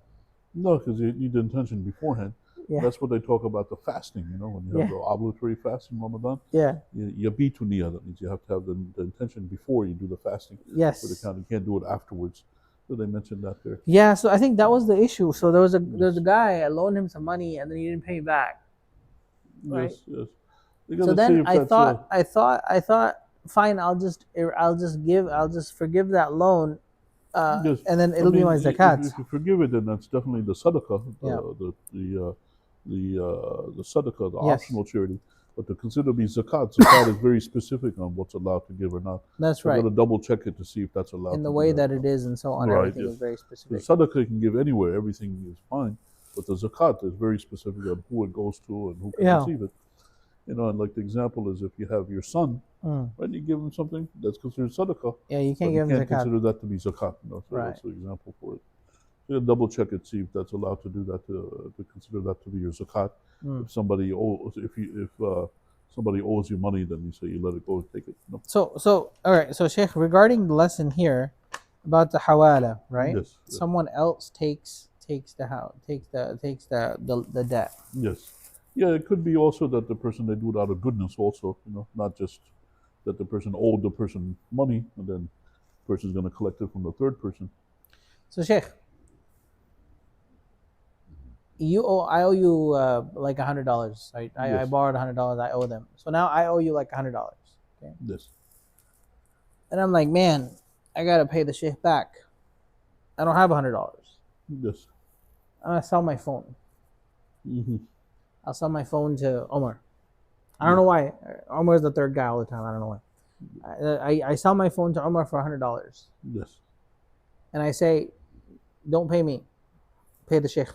No, because you need the intention beforehand. Yeah. That's what they talk about the fasting. When you have the obligatory fast in Ramadan. Yeah. Yabitu niyah. That means you have to have the intention before you do the fasting. Yes. For the count, you can't do it afterwards. So they mentioned that there. Yeah, so I think that was the issue. So there was a guy, I loaned him some money and then he didn't pay me back. Right? Yes. So then I thought, fine, I'll just forgive that loan, and then it'll be my zakat. If you forgive it, then that's definitely the sadaqah, the sadaqah, the optional charity. But to consider to be zakat is very specific on what's allowed to give or not. That's So right. you got to double check it to see if that's allowed. In the to way do that it is and so on, Right, everything yes. is very The specific. sadaqah you can give anywhere, everything is fine. But the zakat is very specific on who it goes to and who can Yeah. receive it. And like the example is if you have your son, right, you give him something that's considered sadaqah. Yeah, you But can't you give him can't zakat. consider that to be zakat. So Right. that's the example for it. So you double check it, see if that's allowed to do that, to consider that to be your zakat. If somebody somebody owes you money, then you say you let it go and take it. No. So all right. So Sheikh, regarding the lesson here about the hawala, right? Yes. Someone else takes the debt. Yes. Yeah, it could be also that the person, they do it out of goodness also, not just that the person owed the person money and then the person's going to collect it from the third person. So Sheikh, I owe you like $100, right? I Yes. borrowed $100. I owe them. So now I owe you like $100. Okay. Yes. And I'm like, man, I gotta pay the sheikh back. I don't have $100. Yes. I'm gonna sell my phone. I'll sell my phone to Omar. I don't know why. Omar is the third guy all the time. I don't know why. I sell my phone to Omar for $100. Yes. And I say, don't pay me. Pay the sheikh.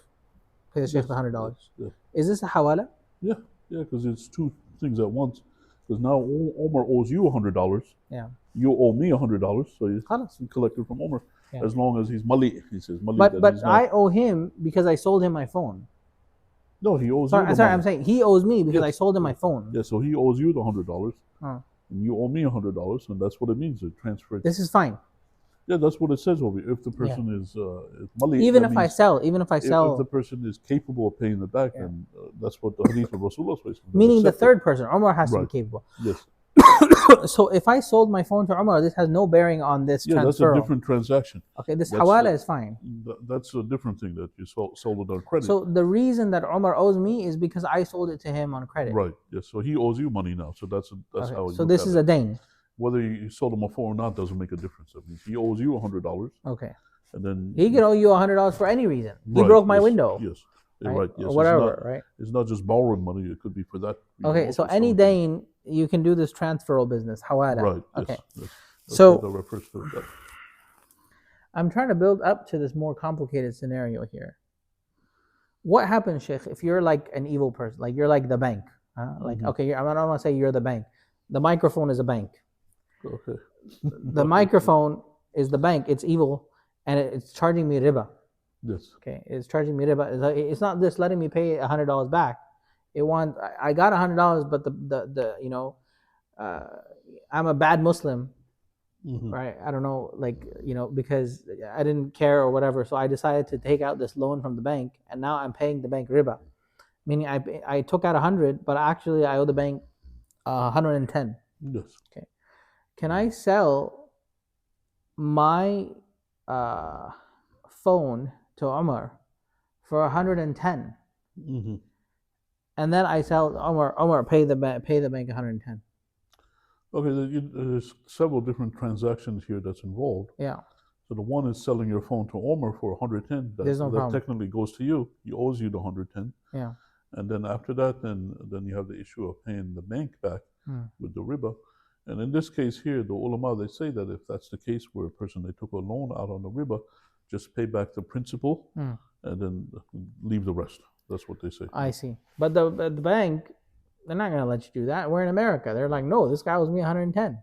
Pay the sheikh the $100. Yes. Is this a hawala? Yeah, because it's two things at once. Because now Omar owes you $100. Yeah. You owe me $100, so you collect it from Omar. Yeah. As long as he's mali, he says mali. But I owe him because I sold him my phone. No, he owes Sorry, you the money. I'm saying he owes me because I sold him my phone. Yeah, so he owes you the $100, and you owe me $100, and that's what it means. To transfer it. This is fine. Yeah, that's what it says over here. If the person is mali, even if I sell, if the person is capable of paying it back, then that's what the hadith of Rasulullah says. Meaning the third person, Umar has to be capable. Yes. So if I sold my phone to Umar, this has no bearing on this transfer. That's a different transaction. Okay, this hawala is fine. That's a different thing that you sold it on credit. So the reason that Umar owes me is because I sold it to him on credit. Right. Yes. So he owes you money now. So that's okay. how. So this is a dain. Whether you sold him a phone or not doesn't make a difference. I mean, he owes you $100. Okay. And then he can owe you $100 for any reason. He broke my window. Yes. Right. Yes. Or whatever. Right. It's not just borrowing money. It could be for that. Okay. So any dain, you can do this transferal business. Hawala. Right. Okay. Yes. So that refers to that. I'm trying to build up to this more complicated scenario here. What happens, Sheikh, if you're like an evil person, like you're like the bank? Like, okay, I don't want to say you're the bank. The microphone is a bank. Okay. The microphone is the bank. It's evil, and it's charging me riba. Yes. Okay, it's charging me riba. It's not just letting me pay $100 back. I got $100, but I'm a bad Muslim. Right, I don't know, because I didn't care or whatever, so I decided to take out this loan from the bank, and now I'm paying the bank riba, meaning I took out 100, but actually I owe the bank 110. Yes. Okay, can I sell my phone to Umar for 110, and then I sell Umar pay the bank 110? Okay, there's several different transactions here that's involved. Yeah. So the one is selling your phone to Omar for 110. That technically goes to you. He owes you the 110. Yeah. And then after that, then you have the issue of paying the bank back with the riba. And in this case here, the ulama, they say that if that's the case where a person, they took a loan out on the riba, just pay back the principal and then leave the rest. That's what they say. I see. But the bank, they're not going to let you do that. We're in America. They're like, no, this guy owes me 110.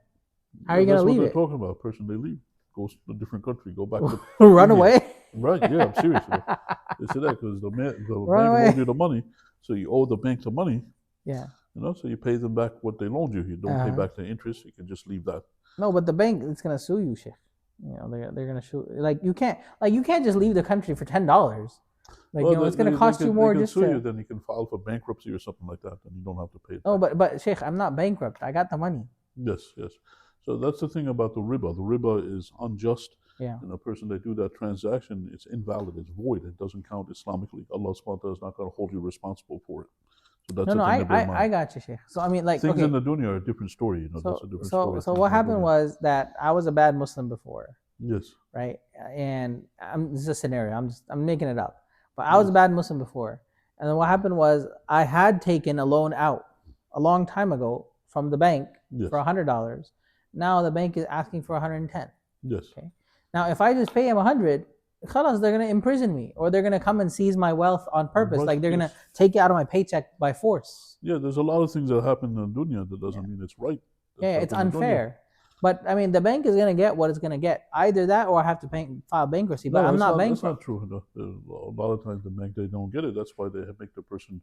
How are you going to leave it? That's what they're talking about. Person, they leave, goes to a different country, go back to run away. Right? Yeah, I'm serious. They say that because the bank owes you the money, so you owe the bank the money. Yeah. So you pay them back what they loaned you. You don't pay back the interest. You can just leave that. No, but the bank is going to sue you, Sheikh. They're going to sue. You can't just leave the country for $10. It's going to cost you more. They can just sue to... you, then you can file for bankruptcy or something like that, and you don't have to pay it. Oh, but Sheikh, I'm not bankrupt. I got the money. Yes. So that's the thing about the riba. The riba is unjust. Yeah. And a person that do that transaction, it's invalid. It's void. It doesn't count Islamically. Allah subhanahu wa ta'ala is not going to hold you responsible for it. So that's I got you, Sheikh. So I mean, things in the dunya are a different story. That's a different story. So what happened was that I was a bad Muslim before. Yes. Right. And this is a scenario. I'm making it up. But I was a bad Muslim before. And then what happened was I had taken a loan out a long time ago from the bank Yes. for $100. Now the bank is asking for 110. Yes. Okay. Now if I just pay him 100, khalas, they're gonna imprison me, or they're gonna come and seize my wealth on purpose. Right, Like they're yes. gonna take it out of my paycheck by force. Yeah, there's a lot of things that happen in dunya that doesn't mean it's right. That's Yeah, it's happened in dunya. unfair. But I mean, the bank is gonna get what it's gonna get. Either that, or I have to file bankruptcy. But No, I'm not that's bankrupt. not true. No. A lot of times the bank, they don't get it. That's why they make the person.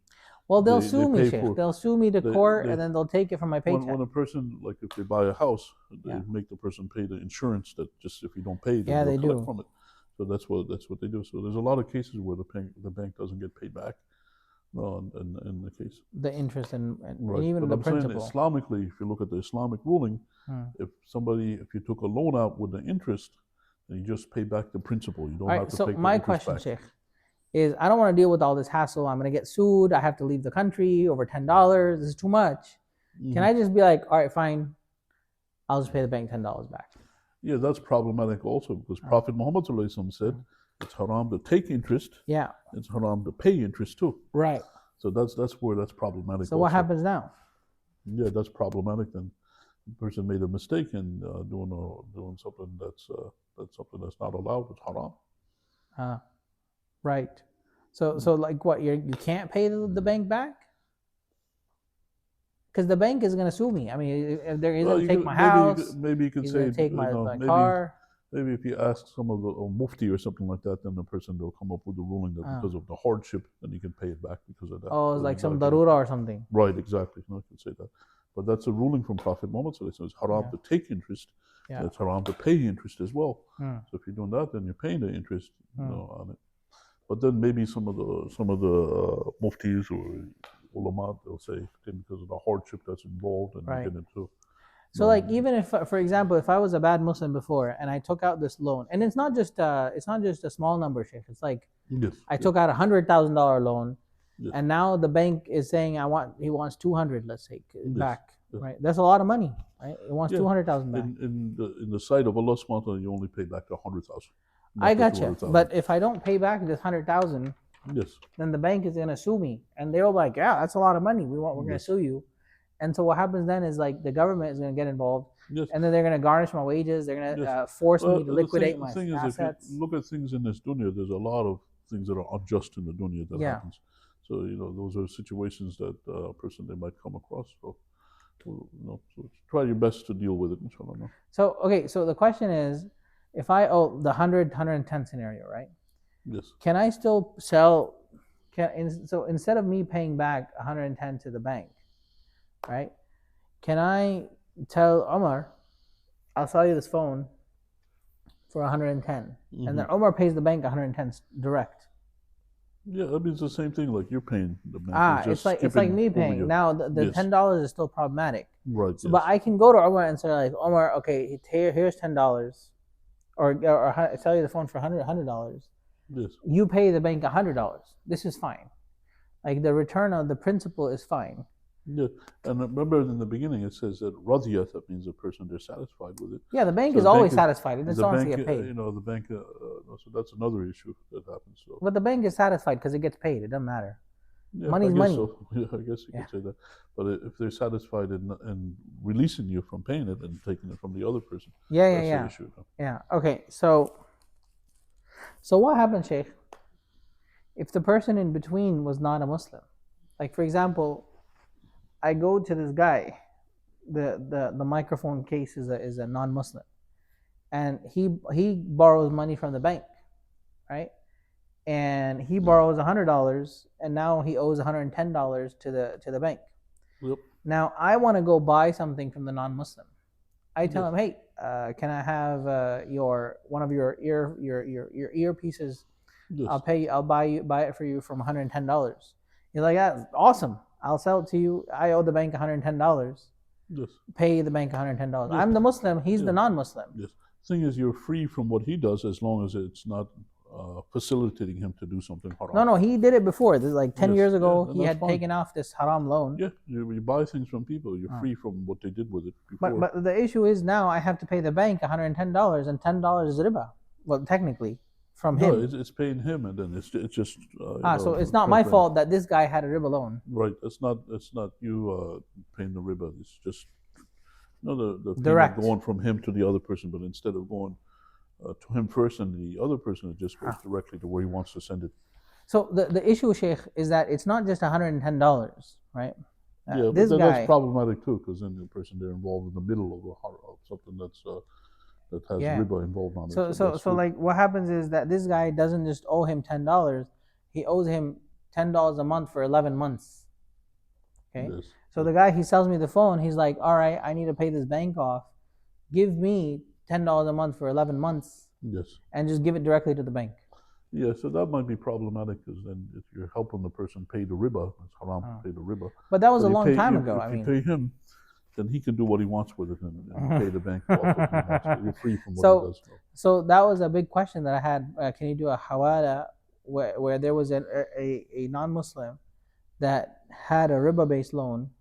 Well, they'll they sue me, pay Sheikh. for- They'll sue me to court, and then they'll take it from my paycheck. When a person, like if they buy a house, they Yeah. make the person pay the insurance that just if you don't pay, then Yeah, they'll they collect do. from it. So that's what they do. So there's a lot of cases where the bank doesn't get paid back. In the case. The interest and Right. even But the I'm saying principal. Islamically, if you look at the Islamic ruling, if you took a loan out with the interest, then you just pay back the principal. You don't All have right. to So pay my the interest question, back. Sheikh, is I don't want to deal with all this hassle. I'm gonna get sued. I have to leave the country over $10. This is too much. Can I just be like, all right, fine, I'll just pay the bank $10 back? Yeah, that's problematic also because Prophet Muhammad ﷺ said it's haram to take interest. Yeah. It's haram to pay interest too. Right. So that's where that's problematic. So what also. happens now? Yeah, that's problematic. Then the person made a mistake in doing something that's something that's not allowed. It's haram. Right. So like what? You can't pay the bank back? Because the bank is going to sue me. I mean, if they're going to take my house, maybe you could he's say going to take my maybe, car. Maybe if you ask some of the mufti or something like that, then the person will come up with a ruling that because of the hardship, then you can pay it back because of that. Oh, it's like some darura or something. Right, exactly. No, I can say that. But that's a ruling from Prophet Muhammad. So it's haram to take interest. Yeah. It's haram to pay interest as well. Hmm. So if you're doing that, then you're paying the interest on it. But then maybe some of the muftis or ulama, they'll say because of the hardship that's involved and you get into. So like even if, for example, if I was a bad Muslim before and I took out this loan, and it's not just a small number, Sheikh. It's like I took out $100,000 loan, and now the bank is saying he wants 200, let's say, back. Right, that's a lot of money, right? It wants 200,000 back. In the sight of Allah subhanahu wa ta'ala, you only pay back the 100,000. I got you, but if I don't pay back this 100,000, then the bank is gonna sue me, and they're like, yeah, that's a lot of money. We're gonna sue you. And so what happens then is like the government is going to get involved, and then they're going to garnish my wages. They're going to force me to liquidate my assets. The thing is, if you look at things in this dunya, there's a lot of things that are unjust in the dunya that happens. So those are situations that a person they might come across. So try your best to deal with it, inshallah. So okay, so the question is, if I owe the 110 scenario, right? Yes. Can I still sell? So instead of me paying back 110 to the bank, right? Can I tell Omar, I'll sell you this phone for 110, and then Omar pays the bank 110 direct? Yeah, that means the same thing. Like you're paying the bank. It's like me paying. Now the $10 is still problematic. Right. So, but I can go to Omar and say like, Omar, okay, here's $10, or I sell you the phone for $100. Yes. You pay the bank $100. This is fine. Like the return on the principal is fine. Yeah, and remember in the beginning it says that radiyat, that means a person they're satisfied with it. Yeah, the bank is always satisfied. It just wants to get paid. The bank. So that's another issue that happens. So. But the bank is satisfied because it gets paid. It doesn't matter. Yeah, Money's money. So. Yeah, I guess you could say that. But if they're satisfied in releasing you from paying it and taking it from the other person, that's the issue. Yeah. Okay. So what happens, Sheikh, if the person in between was not a Muslim? Like for example, I go to this guy, the microphone case is a non-Muslim, and he borrows money from the bank, right? And he borrows $100, and now he owes $110 to the bank. Yep. Now I want to go buy something from the non-Muslim. I tell him, hey, can I have one of your earpieces? Yes. I'll buy it for you from $110. He's like, yeah, awesome. I'll sell it to you. I owe the bank $110. Yes. Pay the bank $110. Yes. I'm the Muslim. He's the non-Muslim. Yes. Thing is, you're free from what he does as long as it's not facilitating him to do something haram. No, he did it before. This is like 10 years ago. He had taken off this haram loan. Yeah, you buy things from people. You're free from what they did with it before. But the issue is now I have to pay the bank $110, and $10 is riba. Well, technically, from him. No, it's paying him, and then it's just. So it's not my fault that this guy had a riba loan. Right. It's not you paying the riba. It's just the payment Direct. going from him to the other person, but instead of going to him first and the other person, it just goes directly to where he wants to send it. So the issue, Sheikh, is that it's not just $110, right? Yeah, this but guy, that's problematic too, because then the person they're involved in the middle of something that has riba involved on it. So like what happens is that this guy doesn't just owe him $10; he owes him $10 a month for 11 months. Okay. Yes. So the guy, he sells me the phone. He's like, all right, I need to pay this bank off. Give me $10 a month for 11 months. Yes. And just give it directly to the bank. Yeah, so that might be problematic, because then if you're helping the person pay the riba, it's haram to pay the riba. But that was a long time ago. If you pay him, then he can do what he wants with it and pay the bank off if he wants. You're free from what he does. So that was a big question that I had. Can you do a hawala where there was a non-Muslim that had a riba-based loan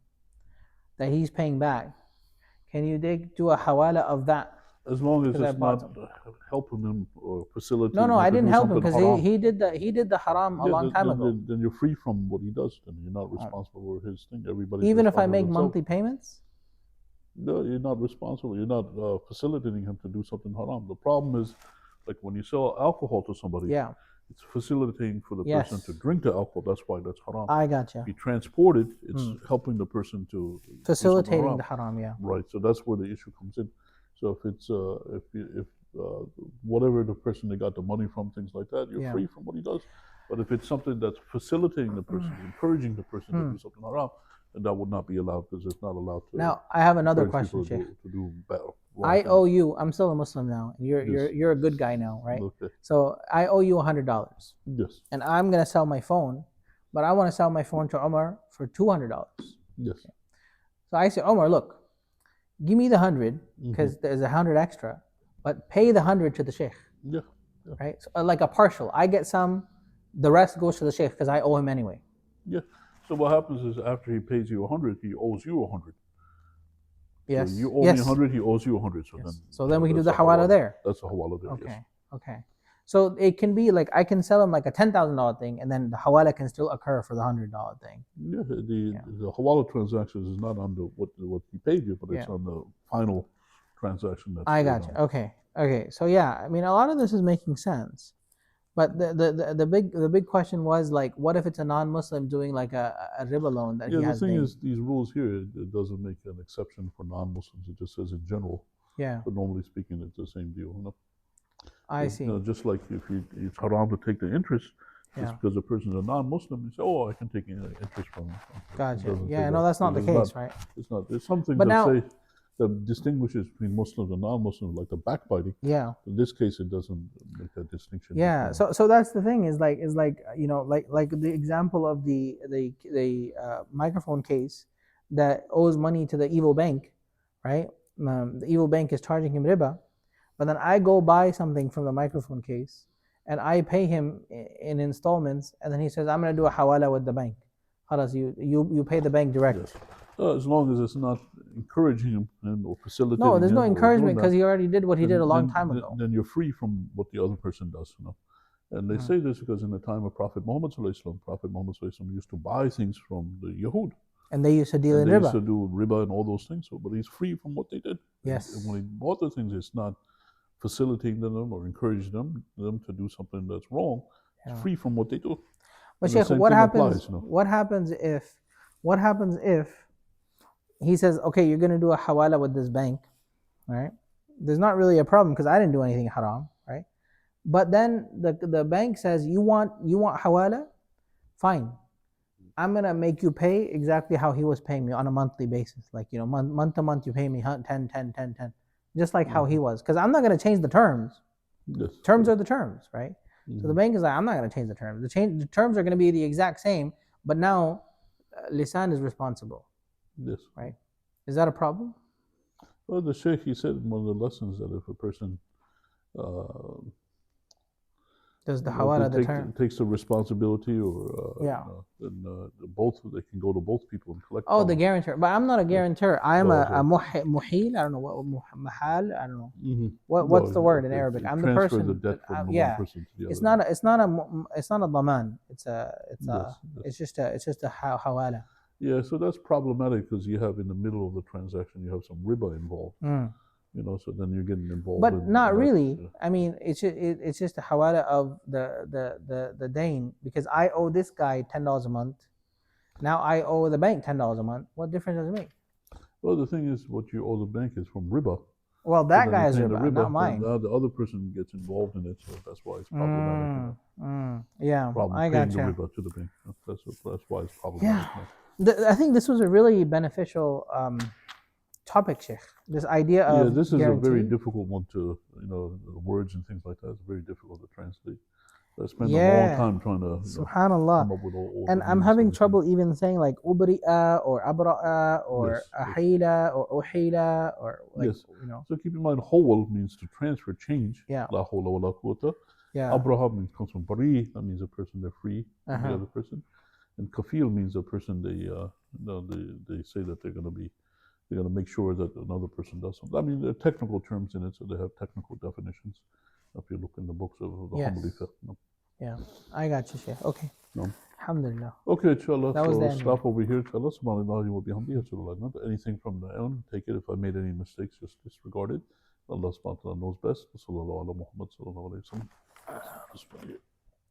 that he's paying back? Can you do a hawala of that? As long as it's not helping him or facilitating. No, I didn't help him, because he did the haram a long time ago. Then you're free from what he does. Then you're not responsible for his thing. Everybody. Even if I make monthly payments. No, you're not responsible. You're not facilitating him to do something haram. The problem is, like when you sell alcohol to somebody. Yeah. It's facilitating for the person to drink the alcohol. That's why that's haram. I gotcha. If you transport it, it's helping the person to facilitating the haram. Yeah. Right. So that's where the issue comes in. So if it's if whatever the person they got the money from, things like that, you're free from what he does. But if it's something that's facilitating the person, encouraging the person to do something haram, then that would not be allowed, because it's not allowed to. Now I have another question, Sheikh. To do better. I owe you. I'm still a Muslim now. You're a good guy now, right? Okay. So I owe you $100. Yes. And I'm gonna sell my phone, but I want to sell my phone to Omar for $200. Yes. Okay. So I say, Omar, look, give me the 100 because there's 100 extra, but pay the 100 to the sheikh. Yeah. Right. So, like a partial. I get some, the rest goes to the sheikh because I owe him anyway. Yeah. So what happens is after he pays you 100, he owes you 100. Yes. So you owe me 100, he owes you 100. So then we can do the hawala there. That's a hawala there. Okay. Yes. Okay. So it can be like I can sell him like a $10,000 thing, and then the hawala can still occur for the $100 thing. Yeah. The hawala transactions is not on the what he paid you, but it's on the final transaction. I got you. Okay. Okay. So yeah, I mean, a lot of this is making sense, but the big question was like, what if it's a non-Muslim doing like a riba loan that he has? The thing is, these rules here, it doesn't make an exception for non-Muslims. It just says in general. Yeah. But normally speaking, it's the same deal. You know? I see. Just like if it's haram to take the interest, just because the person's a non-Muslim, you say, "Oh, I can take interest from him." Gotcha. Yeah, no, that's not the case, right? It's not. There's something that distinguishes between Muslims and non-Muslims, like the backbiting. Yeah. In this case, it doesn't make that distinction. Yeah. So that's the thing is like you know like the example of the microphone case that owes money to the evil bank, right? The evil bank is charging him riba. But then I go buy something from the microphone case and I pay him in installments, and then he says, I'm going to do a hawala with the bank. You pay the bank direct. Yes. As long as it's not encouraging him or facilitating. No, there's no encouragement because he already did what he did a long time ago. Then you're free from what the other person does, you know. And they say this because in the time of Prophet Muhammad used to buy things from the Yahud. And they used to deal in riba. They used to do riba and all those things. So, but he's free from what they did. Yes. And when he bought the things, it's not facilitating them or encouraging them to do something that's wrong. It's free from what they do. But Sheikh, what happens? What happens if he says, okay, you're going to do a hawala with this bank, right? There's not really a problem because I didn't do anything haram, right? But then the bank says, you want hawala? Fine. I'm going to make you pay exactly how he was paying me on a monthly basis. Like, you know, month to month, you pay me 10, 10, 10, 10. Just like how he was. Because I'm not going to change the terms. Yes. Terms are the terms, right? So the bank is like, I'm not going to change the terms. The terms are going to be the exact same, but now lisan is responsible. Yes. Right? Is that a problem? Well, the Sheikh, he said in one of the lessons that if a person does the hawala the term takes the responsibility, or then both they can go to both people and collect. Oh, the guarantor, but I'm not a guarantor. I am a muhil. I don't know what mahal. I don't know what's the word in Arabic. I'm the person. The debt from one person to the it's other. Not a daman. It's just a hawala. Yeah, so that's problematic because you have in the middle of the transaction, you have some riba involved. So then you're getting involved But in not that. really. I mean, it's just the hawala of the dain, because I owe this guy $10 a month. Now I owe the bank $10 a month. What difference does it make? Well, the thing is, what you owe the bank is from riba. Well, So that then guy you're is paying the riba, not riba, mine. then the other person gets involved in it, so that's why it's problematic. Yeah, Problem I paying got the you. riba to the bank. That's why it's problematic. Yeah, I think this was a really beneficial topic, Sheikh. This idea Yeah, of this is a very guarantee. difficult one to, words and things like that. It's very difficult to translate. I spent a long Yeah, time trying to, subhanallah. come up with all And the I'm meanings of having everything. trouble even saying like ubri'a or abra'a or Yes, yes. ahila or uhila or like, Yes. So keep in mind, hawal means to transfer, change. Yeah. La hawla wa la quwwata. Yeah. Abraham comes from bari. That means a person they're free from the Uh-huh. other person. And kafil means a person they say that they're going to make sure that another person does something. I mean, there are technical terms in it, so they have technical definitions. If you look in the books of the Yes. Hanbali fiqh. Yeah, I got you, Sheikh. Okay. No. Alhamdulillah. Okay, inshallah. That was So the end. stop over here, inshallah. Subhanallah wa bihamdihi, Rasulullah. Anything from the end, take it. If I made any mistakes, just disregard it. Allah subhanahu wa ta'ala knows best. Sallallahu ala Muhammad sallallahu alayhi wa sallam.